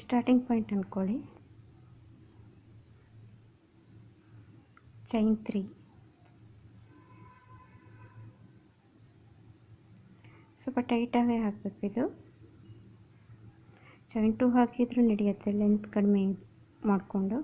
Starting point ಅಂದ್ಕೊಳ್ಳಿ. Chain 3, ಸ್ವಲ್ಪ ಟೈಟಾಗೇ ಹಾಕಬೇಕು. ಇದು ಚೈನ್ 2 ಹಾಕಿದ್ರೂ ನಡೆಯುತ್ತೆ, ಲೆಂತ್ ಕಡಿಮೆ ಮಾಡಿಕೊಂಡು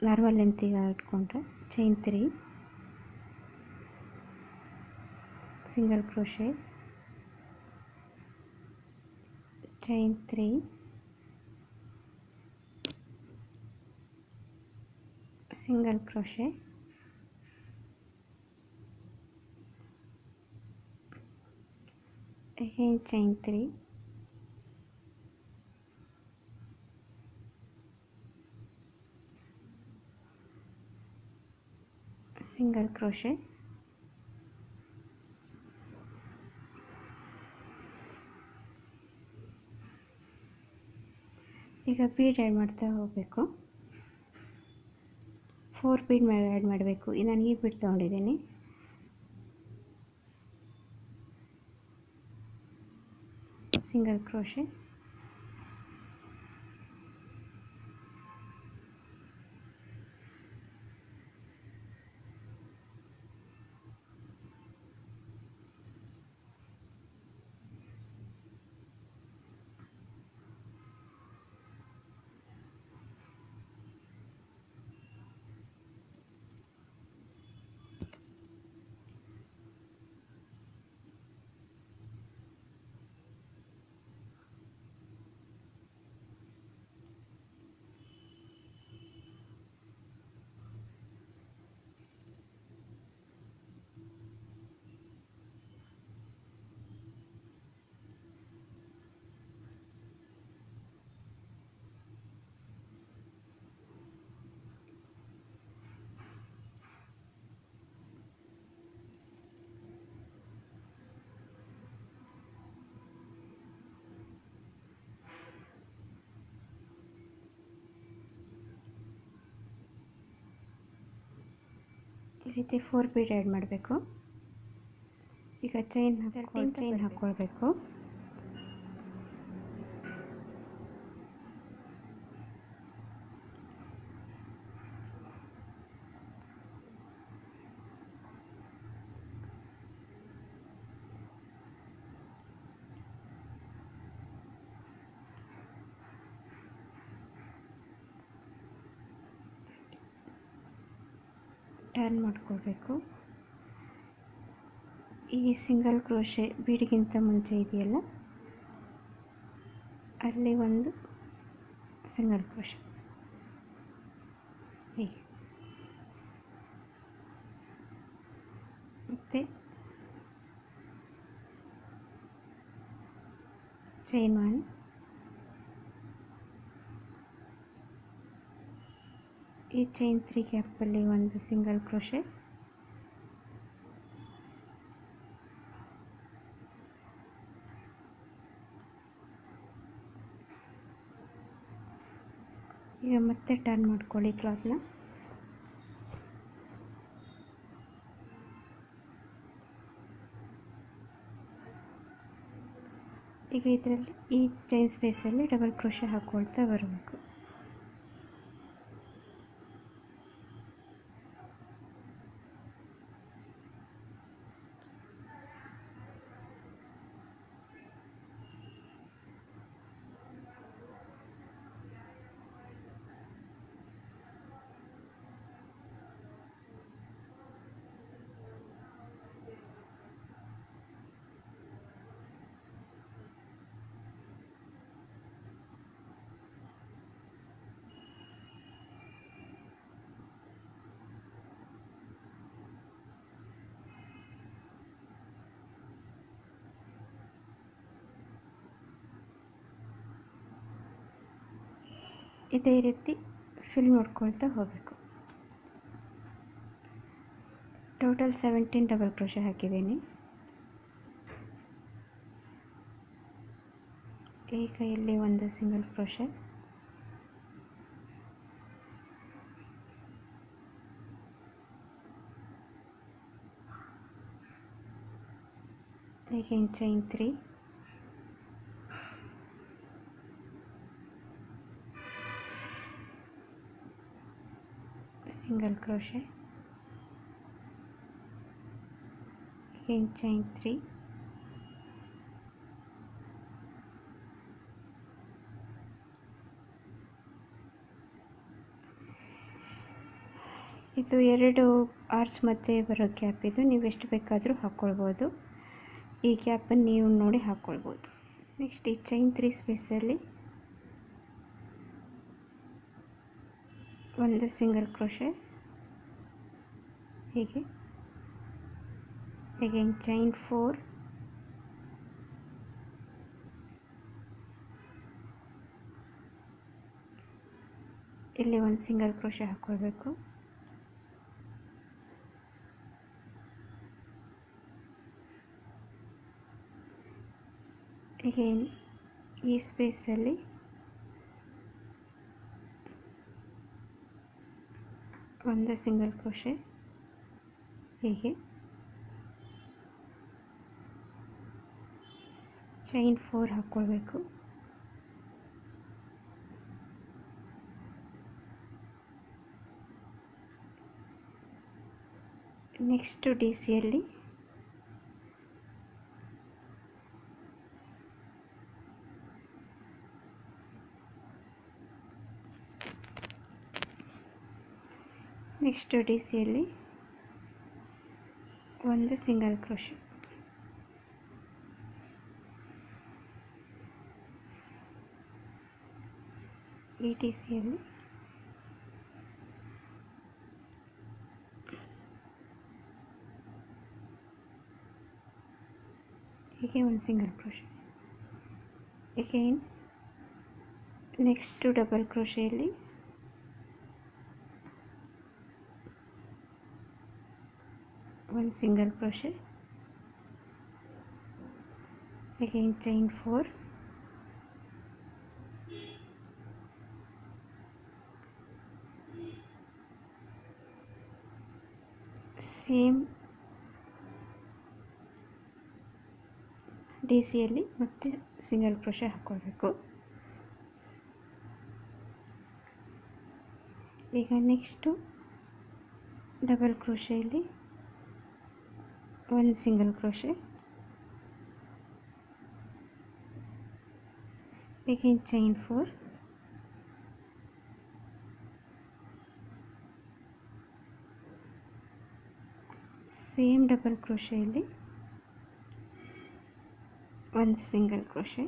ನಾರ್ಮಲ್ ಲೆಂತಿಗೆ ಇಟ್ಕೊಂಡ್ರೆ. Chain 3, single crochet, chain 3, single crochet, again chain 3, single crochet, ಈಗ ಬೀಡ್ ಆ್ಯಡ್ ಮಾಡ್ತಾ ಹೋಗಬೇಕು. 4 ಬೀಡ್ ಆ್ಯಡ್ ಮಾಡಬೇಕು. ನಾನು ಈ ಬೀಡ್ ತೊಗೊಂಡಿದ್ದೀನಿ. ಸಿಂಗಲ್ ಕ್ರೋಶೆ, ಈ ರೀತಿ 4 ಬೀಡ್ ಆ್ಯಡ್ ಮಾಡಬೇಕು. ಈಗ ಚೈನ್ ಹಾಕ್ಕೊಳ್ಬೇಕು. ಟರ್ನ್ ಮಾಡ್ಕೊಳ್ಬೇಕು. ಈ ಸಿಂಗಲ್ ಕ್ರೋಶೆ ಬೀಡಿಗಿಂತ ಮುಂಚೆ ಇದೆಯಲ್ಲ, ಅಲ್ಲಿ ಒಂದು ಸಿಂಗಲ್ ಕ್ರೋಶೆ ಹೀಗೆ, ಮತ್ತು ಚೈನ್ 1, ಈ ಚೈನ್ 3 ಗ್ಯಾಪಲ್ಲಿ ಒಂದು ಸಿಂಗಲ್ ಕ್ರೋಶೆ, ಈಗ ಮತ್ತೆ ಟರ್ನ್ ಮಾಡ್ಕೊಳ್ಳಿ ಕ್ಲಾತ್ನ. ಈಗ ಇದರಲ್ಲಿ ಈ ಚೈನ್ ಸ್ಪೇಸಲ್ಲಿ ಡಬಲ್ ಕ್ರೋಶೆ ಹಾಕ್ಕೊಳ್ತಾ ಬರಬೇಕು. ಇದೇ ರೀತಿ ಫಿಲ್ ಮಾಡ್ಕೊಳ್ತಾ ಹೋಗಬೇಕು. ಟೋಟಲ್ 17 ಡಬಲ್ ಕ್ರೋಶೆ ಹಾಕಿದ್ದೀನಿ. ಈಗ ಇಲ್ಲಿ ಒಂದು single crochet, again chain 3, single crochet, again chain 3, ಇದು 2 ಆರ್ಚ್ ಮಧ್ಯೆ ಬರೋ ಗ್ಯಾಪ್. ಇದು ನೀವು ಎಷ್ಟು ಬೇಕಾದರೂ ಹಾಕ್ಕೊಳ್ಬೋದು. ಈ ಗ್ಯಾಪನ್ನು ನೀವು ನೋಡಿ ಹಾಕ್ಕೊಳ್ಬೋದು. ನೆಕ್ಸ್ಟ್ ಈ ಚೈನ್ 3 ಸ್ಪೇಸಲ್ಲಿ ಒಂದು ಸಿಂಗಲ್ ಕ್ರೋಶೆ, ಹೀಗೆ ಅಗೇನ್ ಚೈನ್ 4, ಇಲ್ಲಿ ಒಂದು ಸಿಂಗಲ್ ಕ್ರೋಶೆ ಹಾಕ್ಕೊಳ್ಬೇಕು. ಅಗೇನ್ ಈ ಸ್ಪೇಸಲ್ಲಿ ಒಂದು ಸಿಂಗಲ್ ಕ್ರೋಶೆ, ಹೀಗೆ ಚೈನ್ 4 ಹಾಕ್ಕೊಳ್ಬೇಕು. ನೆಕ್ಸ್ಟು ಡಿ ಸಿಯಲ್ಲಿ ಒಂದು ಸಿಂಗಲ್ ಕ್ರೋಶೆ, ಈ ಡಿ ಸಿಯಲ್ಲಿ ಹೀಗೆ ಒಂದು single crochet. Again next double ಕ್ರೋಶೆಯಲ್ಲಿ ಒಂದು single crochet, again chain 4, same D ಸಿಯಲ್ಲಿ ಮತ್ತೆ ಸಿಂಗಲ್ ಕ್ರೋಶೆ ಹಾಕ್ಕೊಳ್ಬೇಕು. ಈಗ ನೆಕ್ಸ್ಟು ಡಬಲ್ ಕ್ರೋಶೆಯಲ್ಲಿ ಒಂದು single crochet, again chain 4, same double ಕ್ರೋಶೆಯಲ್ಲಿ ಒಂದು ಸಿಂಗಲ್ ಕ್ರೋಶೆ,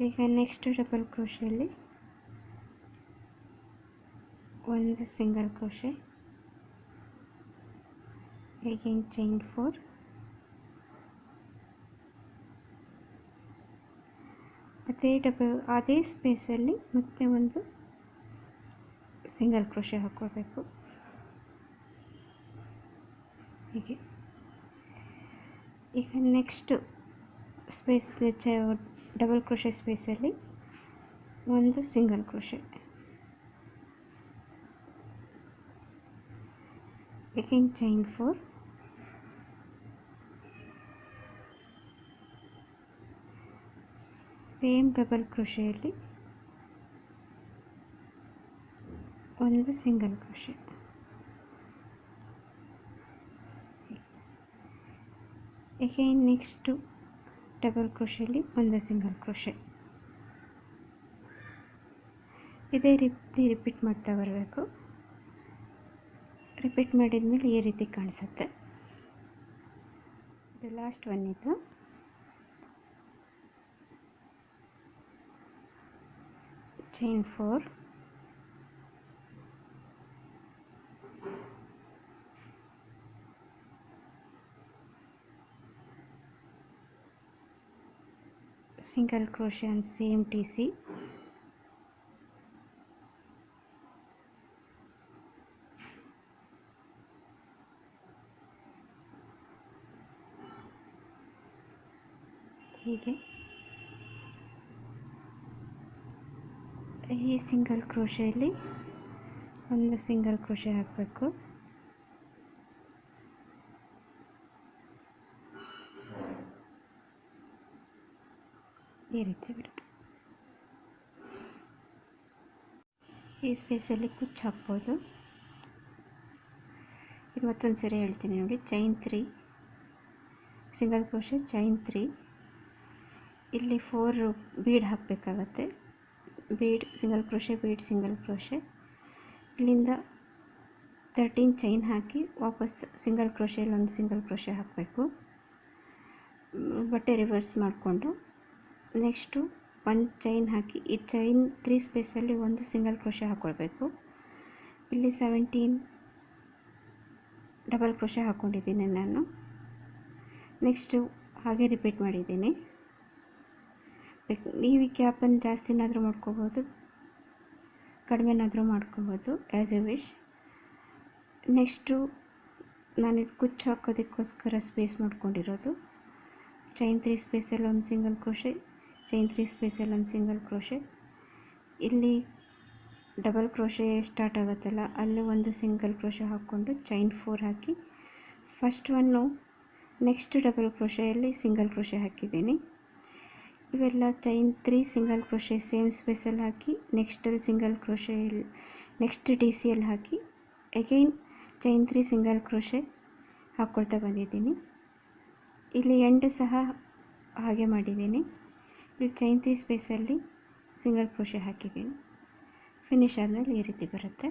ಈಗ ನೆಕ್ಸ್ಟ್ ಡಬಲ್ ಕ್ರೋಶೆಯಲ್ಲಿ ಒಂದು ಸಿಂಗಲ್ ಕ್ರೋಶೆ, ಅಗೇನ್ ಚೈನ್ 4, ಅದೇ ಸ್ಪೇಸಲ್ಲಿ ಮತ್ತೆ ಒಂದು ಸಿಂಗಲ್ ಕ್ರೋಶೆ ಹಾಕ್ಕೊಳ್ಬೇಕು. ಹೀಗೆ ಈಗ ನೆಕ್ಸ್ಟ್ ಸ್ಪೇಸ್ ಡಬಲ್ ಕ್ರೋಶೆ ಸ್ಪೇಸಲ್ಲಿ ಒಂದು single crochet, again chain 4, same double ಕ್ರೋಶೆಯಲ್ಲಿ ಒಂದು single crochet, again next double ಕ್ರೋಶೆಯಲ್ಲಿ ಒಂದು ಸಿಂಗಲ್ ಕ್ರೋಶೆ. ಇದೇ ರೀತಿ ರಿಪೀಟ್ ಮಾಡ್ತಾ ಬರಬೇಕು. ರಿಪೀಟ್ ಮಾಡಿದ ಮೇಲೆ ಈ ರೀತಿ ಕಾಣಿಸುತ್ತೆ. ಇದು ಲಾಸ್ಟ್ ಒನ್. ಇದು chain 4, single crochet and same TC, ಹೀಗೆ ಈ ಸಿಂಗಲ್ ಕ್ರೋಶೆಯಲ್ಲಿ ಒಂದು ಸಿಂಗಲ್ ಕ್ರೋಶೆ ಹಾಕಬೇಕು. ಈ ರೀತಿ ಬರುತ್ತೆ. ಈ ಸ್ಪೇಸಲ್ಲಿ ಕುಚ್ಚು ಹಾಕ್ಬೋದು. ಇದು ಮತ್ತೊಂದು ಸರಿ ಹೇಳ್ತೀನಿ ನೋಡಿ. ಚೈನ್ 3, ಸಿಂಗಲ್ ಕ್ರೋಶೆ, ಚೈನ್ 3, ಇಲ್ಲಿ 4 ಬೀಡ್ ಹಾಕಬೇಕಾಗತ್ತೆ. Bead, single crochet, bead, single crochet. ಇಲ್ಲಿಂದ 13 ಚೈನ್ ಹಾಕಿ ವಾಪಸ್ ಸಿಂಗಲ್ ಕ್ರೋಶೆಯಲ್ಲಿ ಒಂದು ಸಿಂಗಲ್ ಕ್ರೋಶೆ ಹಾಕಬೇಕು. ಬಟ್ಟೆ ರಿವರ್ಸ್ ಮಾಡಿಕೊಂಡು ನೆಕ್ಸ್ಟು ಒಂದು ಚೈನ್ ಹಾಕಿ ಈ ಚೈನ್ 3 ಸ್ಪೇಸಲ್ಲಿ ಒಂದು ಸಿಂಗಲ್ ಕ್ರೋಶೆ ಹಾಕ್ಕೊಳ್ಬೇಕು. ಇಲ್ಲಿ 17 ಡಬಲ್ ಕ್ರೋಶೆ ಹಾಕ್ಕೊಂಡಿದ್ದೀನಿ ನಾನು. ನೆಕ್ಸ್ಟು ಹಾಗೆ ರಿಪೀಟ್ ಮಾಡಿದ್ದೀನಿ. ನೀವು ಈ ಕ್ಯಾಪನ್ನು ಜಾಸ್ತಿನಾದರೂ ಮಾಡ್ಕೋಬೋದು, ಕಡಿಮೆನಾದರೂ ಮಾಡ್ಕೋಬೋದು, ಆ್ಯಸ್ ಯು ವಿಶ್. ನೆಕ್ಸ್ಟು ನಾನಿದು ಕುಚ್ಚು ಹಾಕೋದಕ್ಕೋಸ್ಕರ ಸ್ಪೇಸ್ ಮಾಡ್ಕೊಂಡಿರೋದು. ಚೈನ್ 3 ಸ್ಪೇಸಲ್ಲಿ ಒಂದು ಸಿಂಗಲ್ ಕ್ರೋಶೆ, ಚೈನ್ 3 ಸ್ಪೇಸಲ್ಲಿ ಒಂದು ಸಿಂಗಲ್ ಕ್ರೋಶೆ. ಇಲ್ಲಿ ಡಬಲ್ ಕ್ರೋಶೆ ಸ್ಟಾರ್ಟ್ ಆಗುತ್ತಲ್ಲ ಅಲ್ಲಿ ಒಂದು ಸಿಂಗಲ್ ಕ್ರೋಶೆ ಹಾಕ್ಕೊಂಡು ಚೈನ್ 4 ಹಾಕಿ ಫಸ್ಟ್ ಒನ್ನು ನೆಕ್ಸ್ಟ್ ಡಬಲ್ ಕ್ರೋಶೆಯಲ್ಲಿ ಸಿಂಗಲ್ ಕ್ರೋಶೆ ಹಾಕಿದ್ದೀನಿ. ಇವೆಲ್ಲ ಚೈನ್ 3 ಸಿಂಗಲ್ ಕ್ರೋಶೆ ಸೇಮ್ ಸ್ಪೇಸಲ್ಲಿ ಹಾಕಿ ನೆಕ್ಸ್ಟಲ್ಲಿ ಸಿಂಗಲ್ ಕ್ರೋಶೆಯಲ್ಲಿ ನೆಕ್ಸ್ಟ್ ಡಿ ಸಿಯಲ್ಲಿ ಹಾಕಿ ಅಗೈನ್ ಚೈನ್ 3 ಸಿಂಗಲ್ ಕ್ರೋಶೆ ಹಾಕ್ಕೊಳ್ತಾ ಬಂದಿದ್ದೀನಿ. ಇಲ್ಲಿ ಎಂಡ್ ಸಹ ಹಾಗೆ ಮಾಡಿದ್ದೀನಿ. ಇಲ್ಲಿ ಚೈನ್ 3 ಸ್ಪೇಸಲ್ಲಿ ಸಿಂಗಲ್ ಕ್ರೋಶೆ ಹಾಕಿದ್ದೀನಿ. ಫಿನಿಶ್ ಆದಮೇಲೆ ಈ ರೀತಿ ಬರುತ್ತೆ.